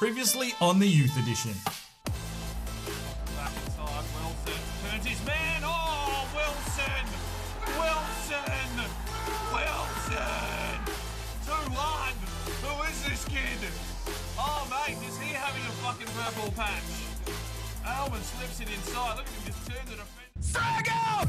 Previously on the Youth Edition. Back inside, Wilson turns his man. Oh, Wilson! 2-1. Who is this kid? Oh, mate, is he having a fucking purple patch? Alman slips it inside. Look at him just turn the defense. Frag out!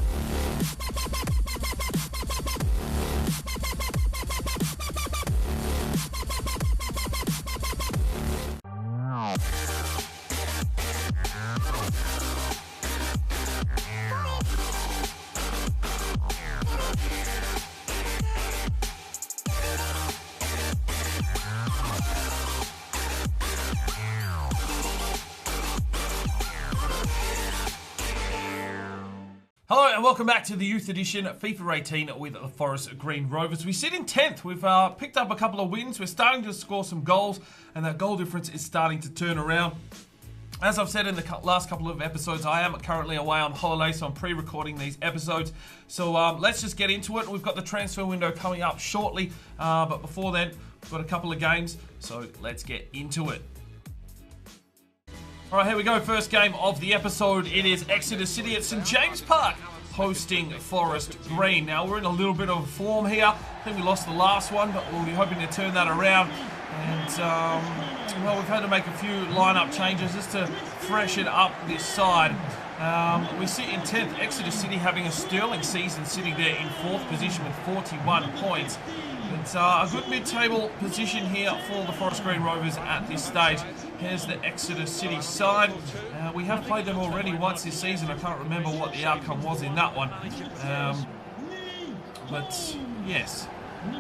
Hello and welcome back to the Youth Edition FIFA 18 with the Forest Green Rovers. We sit in 10th. We've picked up a couple of wins. We're starting to score some goals and that goal difference is starting to turn around. As I've said in the last couple of episodes, I am currently away on holiday, so I'm pre-recording these episodes. So let's just get into it. We've got the transfer window coming up shortly, but before then, we've got a couple of games, so let's get into it. All right, here we go. First game of the episode. It is Exeter City at St James Park hosting Forest Green. Now, we're in a little bit of form here. I think we lost the last one, but we'll be hoping to turn that around. And, well, we've had to make a few lineup changes just to freshen up this side. We sit in 10th. Exeter City having a sterling season, sitting there in 4th position with 41 points. It's a good mid-table position here for the Forest Green Rovers at this stage. Here's the Exeter City side. We have played them already once this season. I can't remember what the outcome was in that one. But yes,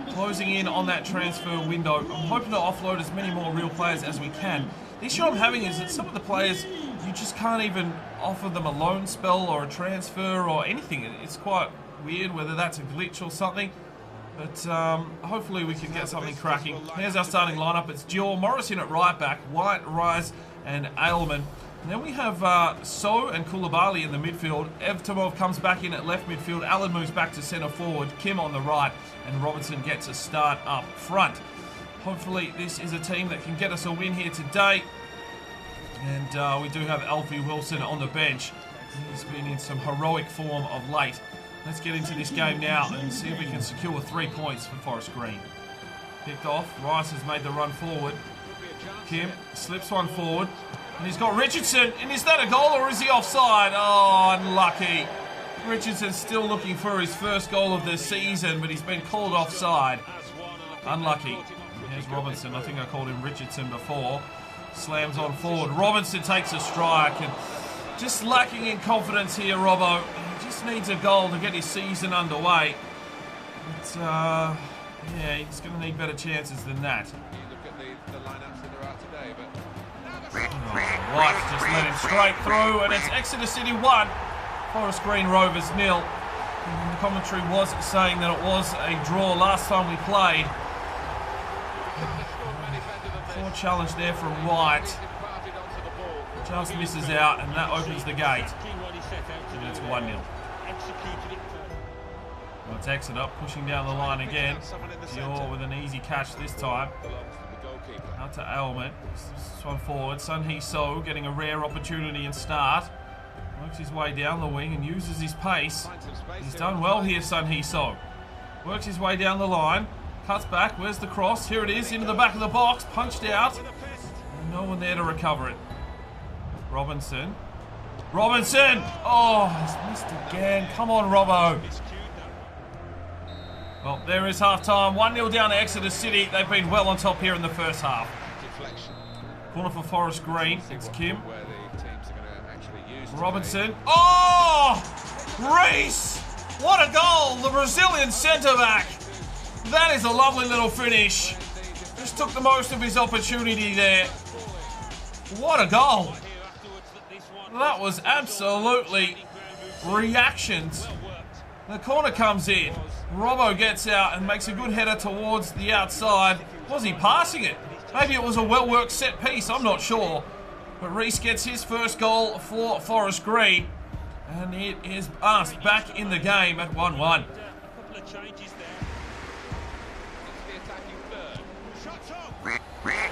closing in on that transfer window. I'm hoping to offload as many more real players as we can. The issue I'm having is that some of the players, you just can't even offer them a loan spell or a transfer or anything. It's quite weird whether that's a glitch or something. But hopefully we can get something cracking. Here's our starting lineup. It's Dior, Morrison at right back, White, Rise and Ailman. And then we have So and Koulibaly in the midfield. Evtomov comes back in at left midfield. Allen moves back to centre forward. Kim on the right. And Robinson gets a start up front. Hopefully this is a team that can get us a win here today. And we do have Alfie Wilson on the bench. He's been in some heroic form of late. Let's get into this game now and see if we can secure 3 points for Forest Green. Picked off. Rice has made the run forward. Kim slips one forward. And he's got Richardson. And is that a goal or is he offside? Oh, unlucky. Richardson's still looking for his first goal of the season, but he's been called offside. Unlucky. Here's Robinson. I think I called him Richardson before. Slams on forward. Robinson takes a strike. And just lacking in confidence here, Robbo. He just needs a goal to get his season underway. But, yeah, he's going to need better chances than that. White just let him straight through, and it's Exeter City 1, Forest Green Rovers 0. And the commentary was saying that it was a draw last time we played. Poor challenge there from White. Just misses out, and that opens the gate. And it's 1-0. Well, it's Exeter pushing down the line again. Dior with an easy catch this time. Out to Ailman. This one forward. Sun Hee So getting a rare opportunity and start. Works his way down the wing and uses his pace. He's done well here, Sun Hee So. Works his way down the line. Cuts back. Where's the cross? Here it is, into the back of the box. Punched out. And no one there to recover it. Robinson. Robinson! Oh, he's missed again. Come on, Robbo. Well, there is half-time. 1-0 down to Exeter City. They've been well on top here in the first half. Corner for Forest Green. It's Kim. Robinson. Oh! Reese! What a goal! The Brazilian centre-back. That is a lovely little finish. Just took the most of his opportunity there. What a goal! That was absolutely reactions. The corner comes in. Robbo gets out and makes a good header towards the outside. Was he passing it? Maybe it was a well-worked set piece, I'm not sure. But Reese gets his first goal for Forest Green. And it is us back in the game at 1-1.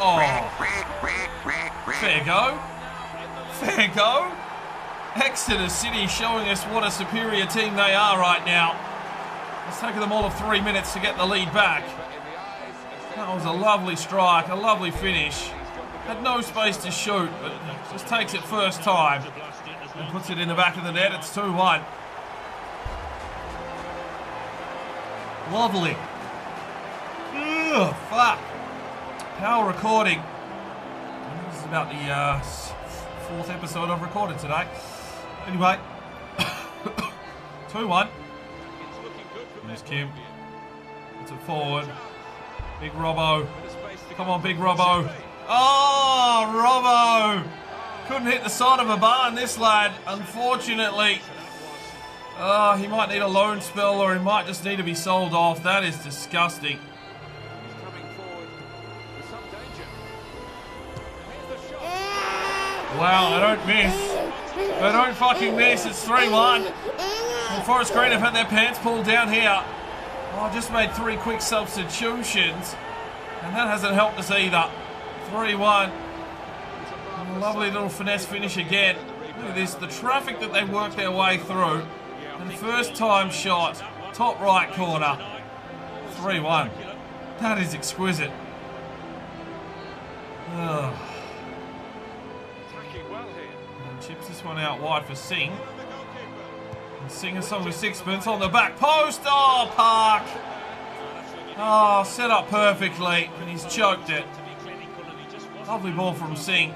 Oh. Fair go. Fair go. Exeter City showing us what a superior team they are right now. It's taken them all of 3 minutes to get the lead back. That was a lovely strike, a lovely finish. Had no space to shoot, but just takes it first time and puts it in the back of the net. It's 2-1. Lovely. Ugh, fuck. Power recording. This is about the fourth episode I've recorded today. Anyway, 2-1. There's Kim. Puts it forward. Big Robbo. Come on, big Robbo. Oh, Robbo. Couldn't hit the side of a barn, this lad, unfortunately. Oh, he might need a loan spell or he might just need to be sold off. That is disgusting. Wow, they don't miss. They don't fucking miss. It's 3-1. And Forest Green have had their pants pulled down here. Oh, just made 3 quick substitutions. And that hasn't helped us either. 3-1. Lovely little finesse finish again. Look at this. The traffic that they work their way through. And first time shot. Top right corner. 3-1. That is exquisite. Ugh. And chips this one out wide for Singh. And Singh a song of sixpence on the back post. Oh, Park. Oh, set up perfectly. And he's choked it. Lovely ball from Singh.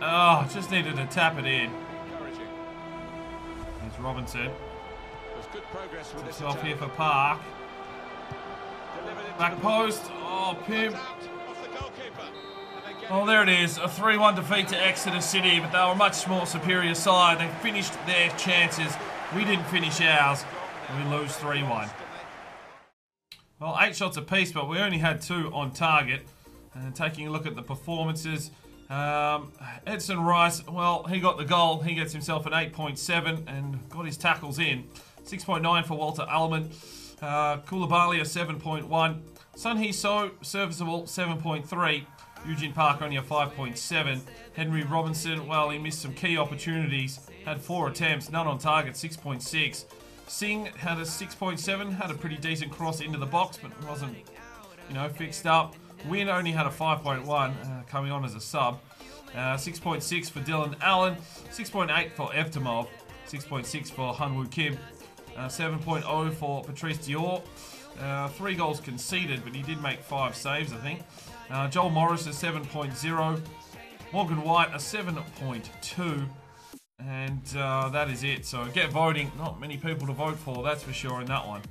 Oh, just needed to tap it in. There's Robinson. It's off here for Park. Back post. Oh, Pim. Oh, there it is. A 3-1 defeat to Exeter City, but they were a much more superior side. They finished their chances. We didn't finish ours. And we lose 3-1. Well, 8 shots apiece, but we only had 2 on target. And taking a look at the performances, Edson Rice, well, he got the goal. He gets himself an 8.7 and got his tackles in. 6.9 for Walter Allman. Koulibaly a 7.1. Sun Hee So, serviceable, 7.3. Eugene Park only a 5.7. Henry Robinson, well, he missed some key opportunities. Had 4 attempts, none on target, 6.6. Singh had a 6.7, had a pretty decent cross into the box, but wasn't, fixed up. Wynn only had a 5.1, coming on as a sub. 6.6 for Dylan Allen, 6.8 for Evtimov, 6.6 for Hunwoo Kim, 7.0 for Patrice Dior. 3 goals conceded, but he did make 5 saves, I think. Joel Morris a 7.0, Morgan White a 7.2, and that is it. So get voting. Not many people to vote for, that's for sure, in that one.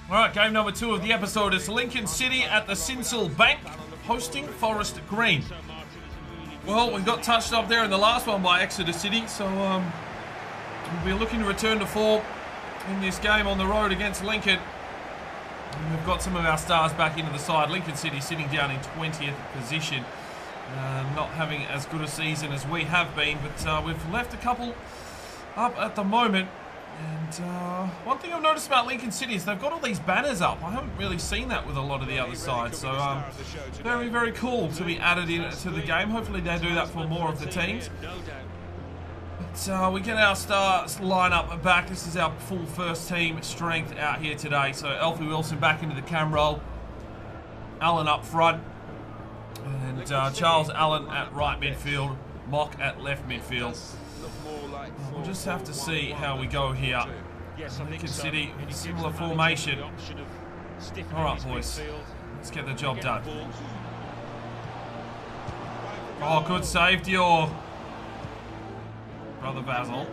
Alright, game number 2 of the episode is Lincoln City at the Sinsel Bank, hosting Forest Green. Well, we got touched up there in the last one by Exeter City, so we'll be looking to return to form in this game on the road against Lincoln. And we've got some of our stars back into the side. Lincoln City sitting down in 20th position, not having as good a season as we have been, but we've left a couple up at the moment. And one thing I've noticed about Lincoln City is they've got all these banners up. I haven't really seen that with a lot of the other sides. So very, very cool to be added into the game. Hopefully they do that for more of the teams. But we get our star lineup back. This is our full first team strength out here today. So Alfie Wilson back into the cam role. Allen up front. And Charles Allen at right midfield. Mock at left midfield. We'll just have to see how we go here. Lincoln City, similar formation. Alright, boys. Let's get the job done. Oh, good save, Dior. Brother Basil.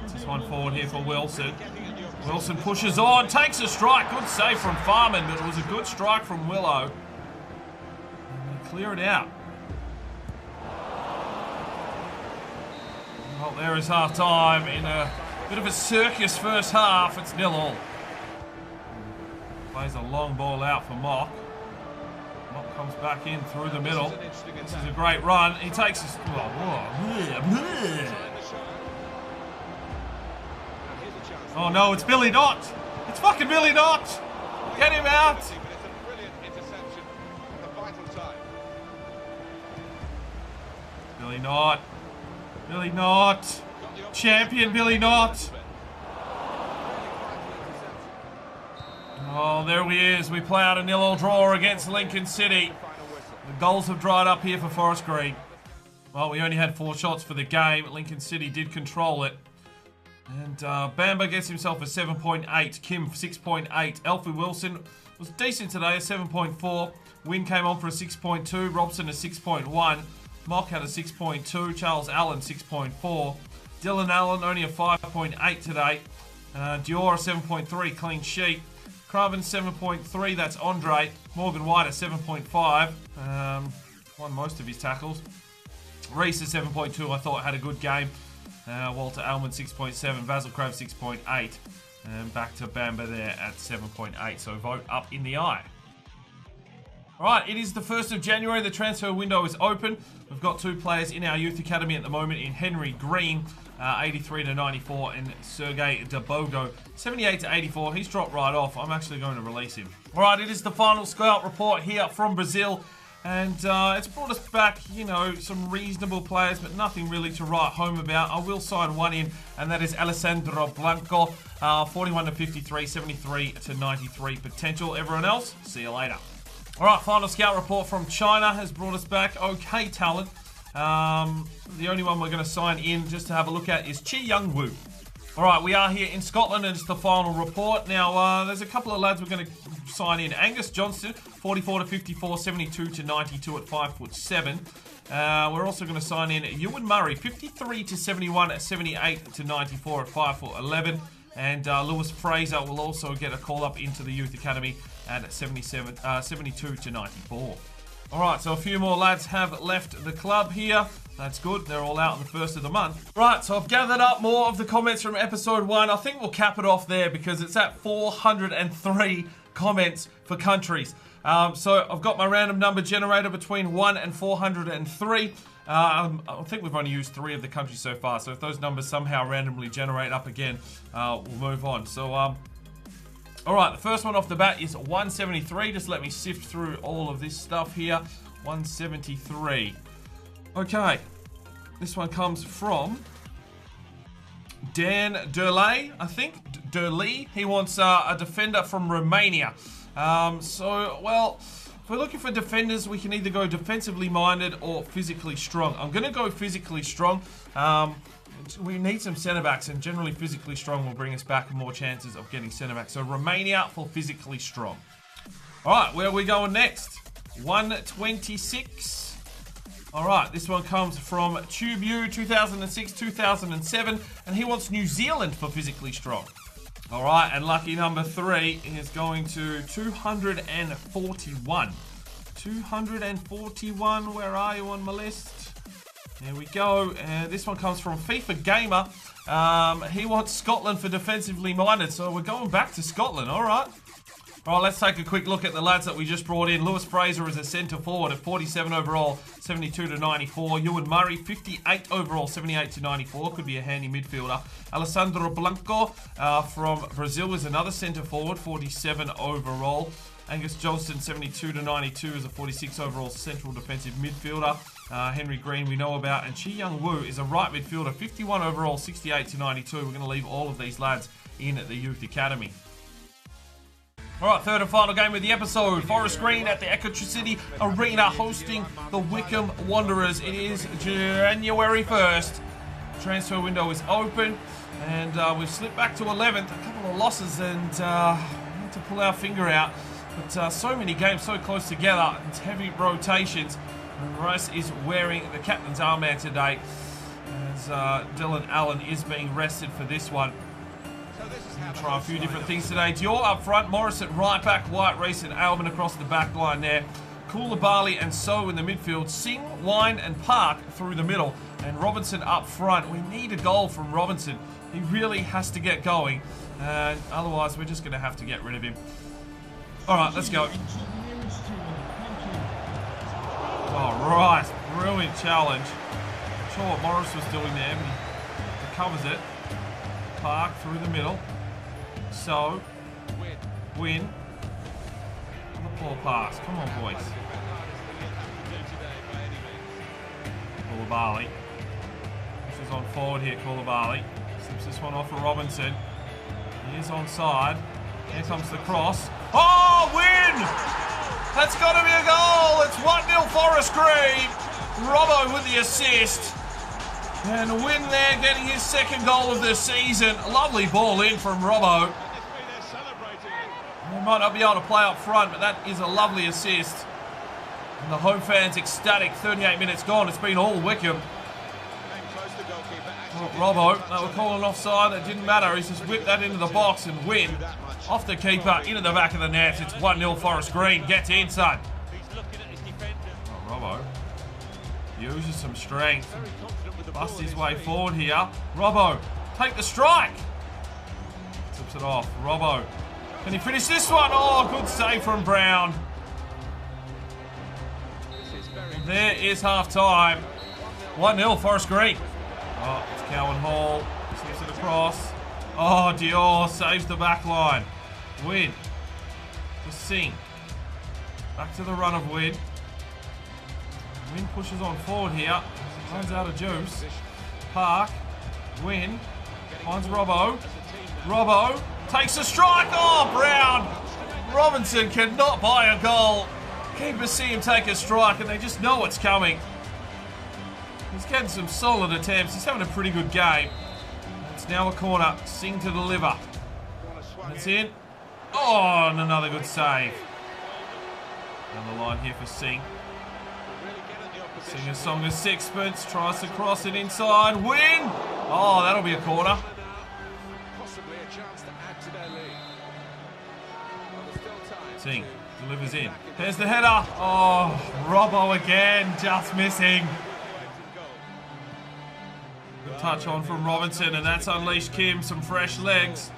This one forward here for Wilson. Wilson pushes on, takes a strike. Good save from Farman, but it was a good strike from Willow. And they clear it out. Well, there is half time in a bit of a circus first half. It's 0-0. Plays a long ball out for Mock. Mock comes back in through the middle. This is a great run. He takes his... Oh no, it's Billy Knott. It's fucking Billy Knott. Get him out. Billy Knott. Billy Knott. Champion Billy Knott. Oh, there he is. We play out a 0-0 draw against Lincoln City. The goals have dried up here for Forest Green. Well, we only had 4 shots for the game. Lincoln City did control it. And Bamba gets himself a 7.8. Kim, 6.8. Alfie Wilson was decent today, a 7.4. Wynn came on for a 6.2. Robson a 6.1. Mock had a 6.2. Charles Allen, 6.4. Dylan Allen only a 5.8 today. Dior a 7.3, clean sheet. Craven 7.3, that's Andre. Morgan White a 7.5. Won most of his tackles. Reese a 7.2, I thought had a good game. Walter Almond 6.7, Vasil Crave 6.8. And back to Bamba there at 7.8. So vote up in the eye. Alright, it is the 1st of January. The transfer window is open. We've got 2 players in our youth academy at the moment in Henry Green, 83 to 94, and Sergei Dabogo, 78 to 84. He's dropped right off. I'm actually going to release him. Alright, it is the final scout report here from Brazil. And it's brought us back, you know, some reasonable players, but nothing really to write home about. I will sign one in, and that is Alessandro Blanco, 41 to 53, 73 to 93 potential. Everyone else, see you later. All right, final scout report from China has brought us back okay talent. The only one we're going to sign in just to have a look at is Chi Young Woo. All right, we are here in Scotland, and it's the final report. Now, there's a couple of lads we're going to sign in. Angus Johnston, 44 to 54, 72 to 92 at 5'7". We're also going to sign in Ewan Murray, 53 to 71 at 78 to 94 at 5'11". And Lewis Fraser will also get a call up into the Youth Academy at 72 to 94. All right, so a few more lads have left the club here. That's good. They're all out on the 1st of the month. Right, so I've gathered up more of the comments from episode 1. I think we'll cap it off there because it's at 403 comments for countries. So I've got my random number generator between 1 and 403. I think we've only used 3 of the countries so far, so if those numbers somehow randomly generate up again, we'll move on. So, alright, the first one off the bat is 173. Just let me sift through all of this stuff here. 173. Okay, this one comes from Dan Derlay, I think. Derlay. He wants a defender from Romania. Well, if we're looking for defenders, we can either go defensively minded or physically strong. I'm going to go physically strong. We need some centre-backs, and generally physically strong will bring us back more chances of getting centre-backs. So Romania for physically strong. All right, where are we going next? 126. All right, this one comes from TubeU 2006-2007, and he wants New Zealand for physically strong. All right, and lucky number 3 is going to 241. 241, where are you on my list? There we go. This one comes from FIFA Gamer. He wants Scotland for defensively minded, so we're going back to Scotland. All right. All right, let's take a quick look at the lads that we just brought in. Lewis Fraser is a centre forward at 47 overall, 72 to 94. Ewan Murray, 58 overall, 78 to 94. Could be a handy midfielder. Alessandro Blanco from Brazil is another centre forward, 47 overall. Angus Johnston, 72 to 92, is a 46 overall central defensive midfielder. Henry Green we know about. And Chi Young Woo is a right midfielder, 51 overall, 68 to 92. We're going to leave all of these lads in the Youth Academy. Alright, third and final game of the episode. Forest Green at the Exeter City Arena hosting the Wycombe Wanderers. It is January 1st. Transfer window is open, and we've slipped back to 11th. A couple of losses, and we need to pull our finger out. But so many games so close together. It's heavy rotations. And Rice is wearing the captain's armband today, as Dylan Allen is being rested for this one. Try a few different things today. Dior up front, Morris at right back, White, Reese and Alban across the back line there. Koulibaly and So in the midfield. Singh, Wine and Park through the middle. And Robinson up front. We need a goal from Robinson. He really has to get going. Otherwise, we're just going to have to get rid of him. All right, let's go. All right, brilliant challenge. Not sure what Morris was doing there, but he covers it. Park through the middle. So, win. The poor pass. Come on, boys. Koulibaly. Pushes on forward here, Koulibaly. Slips this one off for Robinson. He is onside. Here comes the cross. Oh, win! That's got to be a goal. It's 1-0 Forest Green. Robbo with the assist. And a win there, getting his second goal of the season. A lovely ball in from Robbo. He might not be able to play up front, but that is a lovely assist. And the home fans ecstatic. 38 minutes gone. It's been all Wycombe. Oh, Robbo, they were calling offside. It didn't matter. He's just whipped that into the box and win. Off the keeper, into the back of the net. It's 1-0 Forest Green. Get in, son. Oh, Robbo uses some strength. Busts his way forward here. Robbo, take the strike. Tips it off. Robbo. Can he finish this one? Oh, good save from Brown. There is half time. 1-0 Forest Green. Oh, it's Cowan Hall. Slips it across. Oh, Dior saves the back line. Win. To Singh. Back to the run of Win. Win pushes on forward here. Runs out of juice. Park. Win. Finds Robbo. Robbo takes a strike. Oh, Brown. Robinson cannot buy a goal. Keepers see him take a strike and they just know it's coming. He's getting some solid attempts. He's having a pretty good game. It's now a corner. Singh to deliver. It's in. Oh, and another good save. Down the line here for Singh. Sing a song of sixpence. Tries to cross it inside. Win! Oh, that'll be a corner. Singh delivers in. There's the header. Oh, Robbo again. Just missing. Good touch on from Robinson, and that's unleashed Kim. Some fresh legs.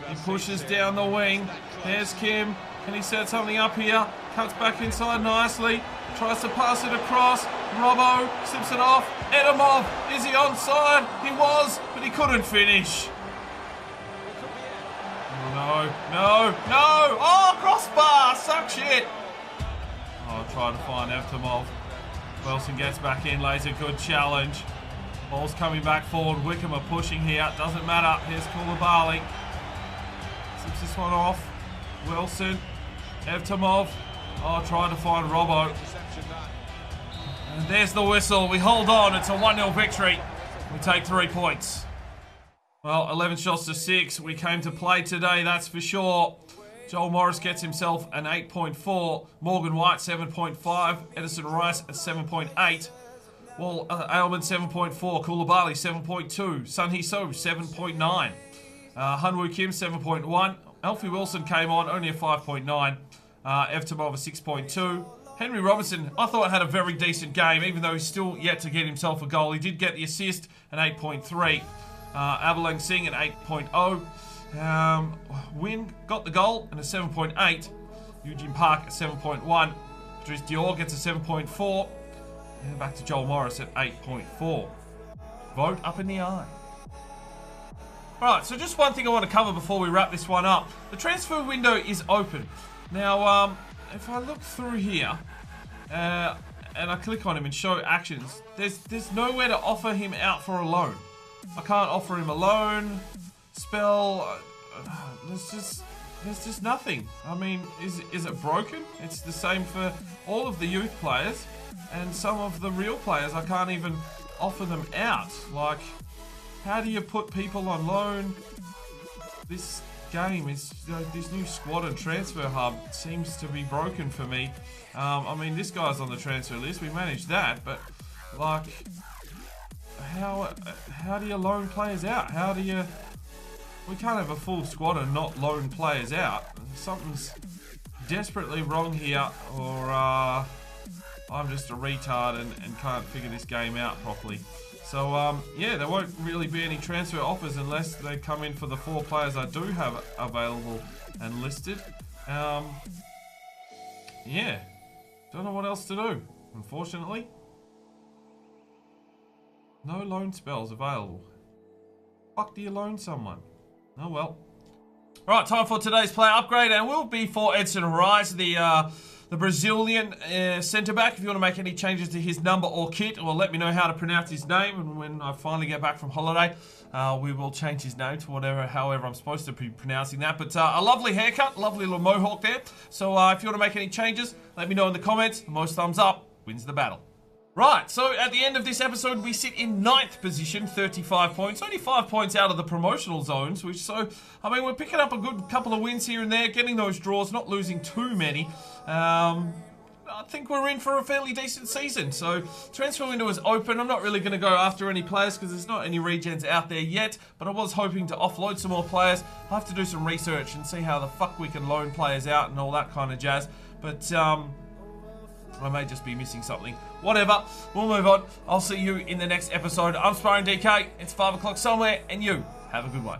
He pushes down the wing. There's Kim. Can he set something up here? Cuts back inside nicely. Tries to pass it across. Robbo slips it off. Edamov, is he onside? He was, but he couldn't finish. Oh, no. Oh, crossbar. Suck shit. Oh, try to find Evtamov. Wilson gets back in, lays a good challenge. Ball's coming back forward. Wycombe are pushing here. Doesn't matter. Here's Koulibaly. Slips this one off. Wilson. Evtamov. Oh, trying to find Robbo. And there's the whistle. We hold on. It's a 1-0 victory. We take 3 points. Well, 11 shots to 6. We came to play today, that's for sure. Joel Morris gets himself an 8.4. Morgan White, 7.5. Edison Rice, a 7.8. Well, Ailman, 7.4. Koulibaly, 7.2. Sun Hee So, 7.9. Hunwoo Kim, 7.1. Alfie Wilson came on, only a 5.9. Evtamov, a 6.2. Henry Robinson, I thought had a very decent game, even though he's still yet to get himself a goal. He did get the assist, an 8.3. Abelang Singh, an 8.0. Win got the goal, and a 7.8. Eugene Park, a 7.1. Patrice Dior gets a 7.4. And back to Joel Morris at 8.4. Vote up in the eye. Alright, so just one thing I want to cover before we wrap this one up. The transfer window is open. Now, if I look through here, and I click on him and show actions, there's nowhere to offer him out for a loan. I can't offer him a loan, spell, there's just nothing. I mean, is it broken? It's the same for all of the youth players, and some of the real players, I can't even offer them out. Like, how do you put people on loan? This game is, this new squad and transfer hub seems to be broken for me. I mean, this guy's on the transfer list, we managed that, but like, how do you loan players out? We can't have a full squad and not loan players out. Something's desperately wrong here, or I'm just a retard and can't figure this game out properly. So, yeah, there won't really be any transfer offers unless they come in for the 4 players I do have available and listed. Yeah, don't know what else to do, unfortunately. No loan spells available. Fuck do you loan someone? Oh well. Right, time for today's player upgrade, and will be for Edson Rice, the the Brazilian centre-back. If you want to make any changes to his number or kit, or let me know how to pronounce his name, and when I finally get back from holiday, we will change his name to however I'm supposed to be pronouncing that. But a lovely haircut, lovely little mohawk there. So if you want to make any changes, let me know in the comments. The most thumbs up wins the battle. Right, so at the end of this episode, we sit in 9th position, 35 points. Only 5 points out of the promotional zones, we're picking up a good couple of wins here and there, getting those draws, not losing too many. I think we're in for a fairly decent season. So, transfer window is open. I'm not really going to go after any players because there's not any regens out there yet, but I was hoping to offload some more players. I have to do some research and see how the fuck we can loan players out and all that kind of jazz. But, I may just be missing something. Whatever, we'll move on. I'll see you in the next episode. I'm Sparring DK. It's 5 o'clock somewhere, and you have a good one.